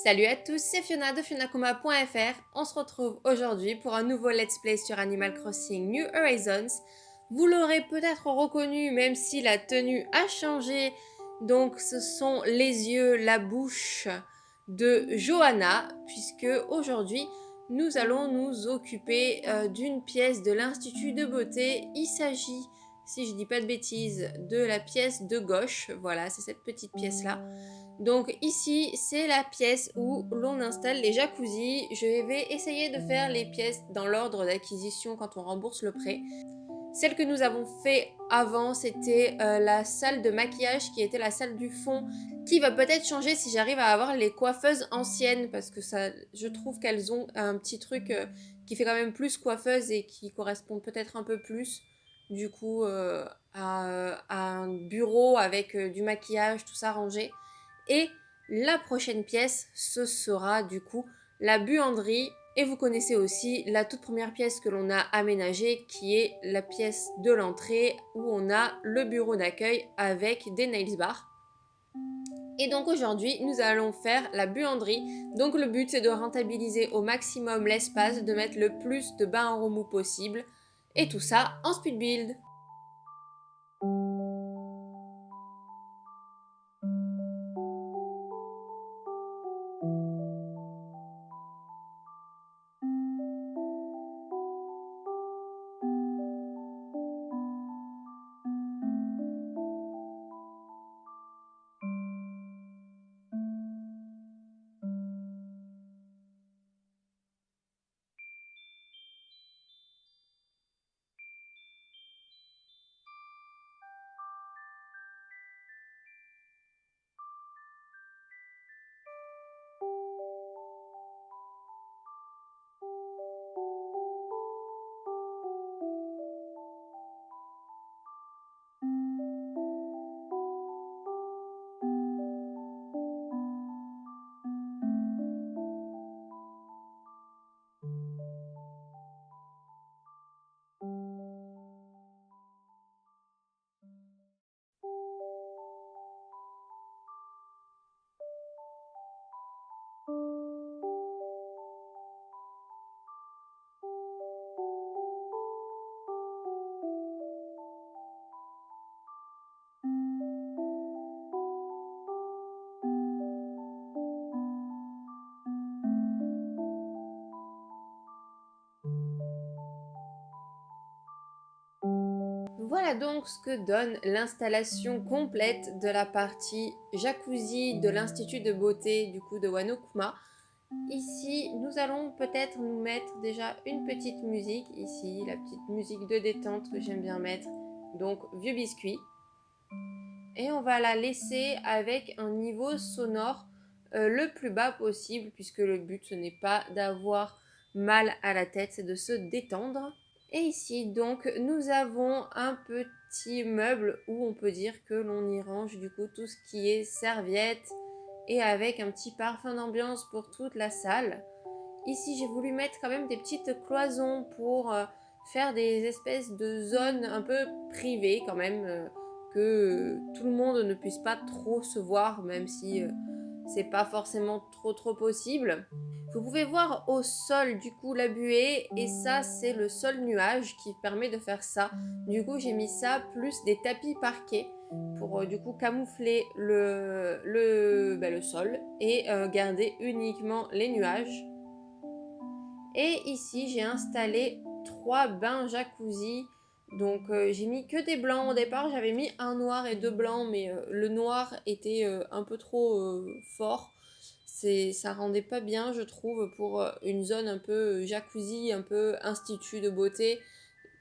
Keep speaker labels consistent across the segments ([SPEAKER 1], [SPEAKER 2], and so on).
[SPEAKER 1] Salut à tous, c'est Fiona de FionaKuma.fr. On se retrouve aujourd'hui pour un nouveau let's play sur Animal Crossing New Horizons. Vous l'aurez peut-être reconnu même si la tenue a changé. Donc ce sont les yeux, la bouche de Johanna, puisque aujourd'hui nous allons nous occuper d'une pièce de l'Institut de beauté. Il s'agit, si je dis pas de bêtises, de la pièce de gauche. Voilà, c'est cette petite pièce-là. Donc ici, c'est la pièce où l'on installe les jacuzzis. Je vais essayer de faire les pièces dans l'ordre d'acquisition quand on rembourse le prêt. Celle que nous avons fait avant, c'était la salle de maquillage qui était la salle du fond, qui va peut-être changer si j'arrive à avoir les coiffeuses anciennes, parce que ça, je trouve qu'elles ont un petit truc qui fait quand même plus coiffeuse et qui correspond peut-être un peu plus, du coup, à un bureau avec du maquillage, tout ça rangé. Et la prochaine pièce, ce sera du coup la buanderie. Et vous connaissez aussi la toute première pièce que l'on a aménagée, qui est la pièce de l'entrée où on a le bureau d'accueil avec des nails bars. Et donc aujourd'hui, nous allons faire la buanderie. Donc le but, c'est de rentabiliser au maximum l'espace, de mettre le plus de bains en remous possible. Et tout ça en speed build. Voilà donc ce que donne l'installation complète de la partie jacuzzi de l'Institut de beauté du coup de Wano-Kuma. Ici, nous allons peut-être nous mettre déjà une petite musique. Ici, la petite musique de détente que j'aime bien mettre. Donc, Vieux Biscuit. Et on va la laisser avec un niveau sonore le plus bas possible, puisque le but, ce n'est pas d'avoir mal à la tête, c'est de se détendre. Et ici, donc, nous avons un petit meuble où on peut dire que l'on y range du coup tout ce qui est serviettes et avec un petit parfum d'ambiance pour toute la salle. Ici, j'ai voulu mettre quand même des petites cloisons pour faire des espèces de zones un peu privées quand même, que tout le monde ne puisse pas trop se voir, même si c'est pas forcément trop possible. Vous pouvez voir au sol du coup la buée, et ça c'est le sol nuage qui permet de faire ça. Du coup j'ai mis ça plus des tapis parquets pour du coup camoufler le sol et garder uniquement les nuages. Et ici j'ai installé 3 bains jacuzzi. Donc j'ai mis que des blancs au départ, j'avais mis un noir et 2 blancs, mais le noir était un peu trop fort. Ça rendait pas bien, je trouve, pour une zone un peu jacuzzi, un peu institut de beauté.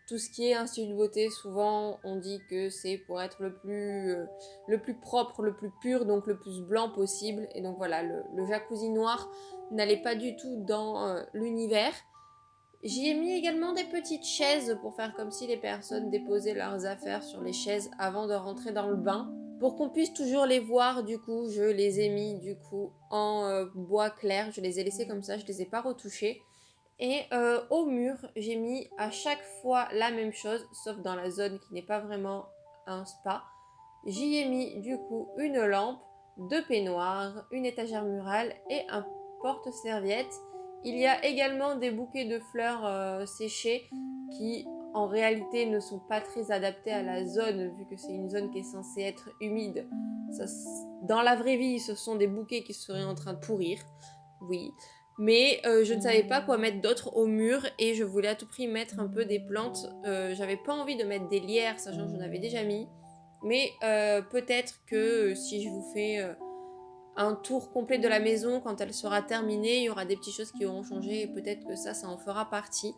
[SPEAKER 1] Tout ce qui est institut de beauté, souvent on dit que c'est pour être le plus propre, le plus pur, donc le plus blanc possible. Et donc voilà, le jacuzzi noir n'allait pas du tout dans l'univers. J'y ai mis également des petites chaises pour faire comme si les personnes déposaient leurs affaires sur les chaises avant de rentrer dans le bain. Pour qu'on puisse toujours les voir, du coup, je les ai mis du coup en bois clair. Je les ai laissés comme ça, je les ai pas retouchés. Et au mur, j'ai mis à chaque fois la même chose, sauf dans la zone qui n'est pas vraiment un spa. J'y ai mis du coup une lampe 2 peignoirs, une étagère murale et un porte-serviette. Il y a également des bouquets de fleurs séchées qui en réalité ne sont pas très adaptés à la zone vu que c'est une zone qui est censée être humide. Ça, dans la vraie vie, ce sont des bouquets qui seraient en train de pourrir, oui. Mais je ne savais pas quoi mettre d'autre au mur et je voulais à tout prix mettre un peu des plantes. J'avais pas envie de mettre des lierres, sachant que j'en avais déjà mis. Mais peut-être que si je vous fais un tour complet de la maison quand elle sera terminée, il y aura des petites choses qui auront changé et peut-être que ça en fera partie.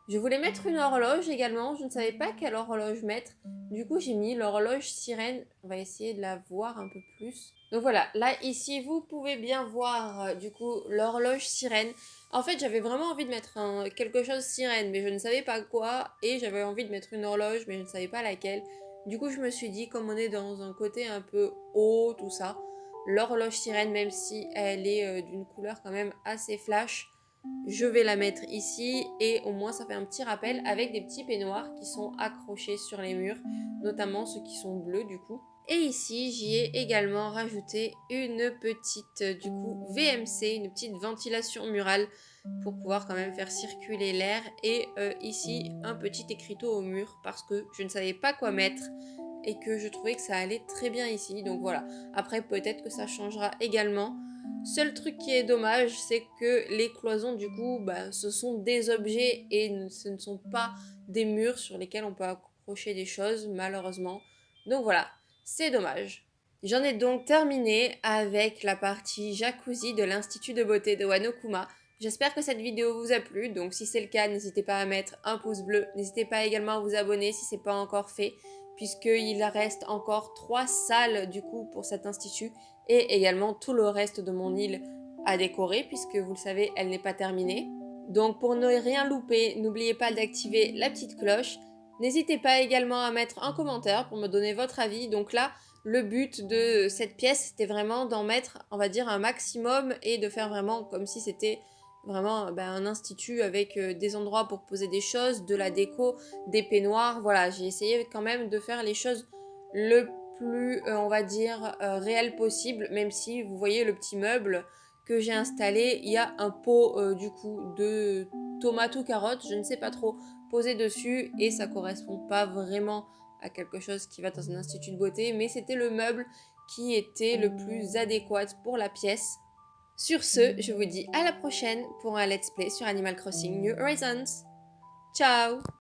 [SPEAKER 1] Je voulais mettre une horloge également, je ne savais pas quelle horloge mettre. Du coup, j'ai mis l'horloge sirène. On va essayer de la voir un peu plus. Donc voilà, là ici, vous pouvez bien voir du coup l'horloge sirène. En fait, j'avais vraiment envie de mettre quelque chose sirène, mais je ne savais pas quoi. Et j'avais envie de mettre une horloge, mais je ne savais pas laquelle. Du coup, je me suis dit, comme on est dans un côté un peu haut, tout ça, l'horloge sirène, même si elle est d'une couleur quand même assez flash, je vais la mettre ici et au moins ça fait un petit rappel avec des petits peignoirs qui sont accrochés sur les murs, notamment ceux qui sont bleus du coup. Et ici, j'y ai également rajouté une petite du coup VMC, une petite ventilation murale pour pouvoir quand même faire circuler l'air et ici un petit écriteau au mur parce que je ne savais pas quoi mettre et que je trouvais que ça allait très bien ici. Donc voilà, après peut-être que ça changera également. Seul truc qui est dommage, c'est que les cloisons, du coup, bah, ce sont des objets et ce ne sont pas des murs sur lesquels on peut accrocher des choses, malheureusement. Donc voilà, c'est dommage. J'en ai donc terminé avec la partie jacuzzi de l'Institut de beauté de Wanokuma. J'espère que cette vidéo vous a plu, donc si c'est le cas, n'hésitez pas à mettre un pouce bleu. N'hésitez pas également à vous abonner si ce n'est pas encore fait, puisqu'il reste encore 3 salles du coup pour cet institut et également tout le reste de mon île à décorer puisque vous le savez elle n'est pas terminée. Donc pour ne rien louper, n'oubliez pas d'activer la petite cloche. N'hésitez pas également à mettre un commentaire pour me donner votre avis. Donc là, le but de cette pièce, c'était vraiment d'en mettre, on va dire, un maximum et de faire vraiment comme si c'était vraiment un institut avec des endroits pour poser des choses, de la déco, des peignoirs. Voilà, j'ai essayé quand même de faire les choses le plus, on va dire, réel possible, même si vous voyez le petit meuble que j'ai installé, il y a un pot du coup de tomates ou carottes, je ne sais pas trop, posé dessus et ça correspond pas vraiment à quelque chose qui va dans un institut de beauté, mais c'était le meuble qui était le plus adéquat pour la pièce. Sur ce, je vous dis à la prochaine pour un let's play sur Animal Crossing New Horizons. Ciao!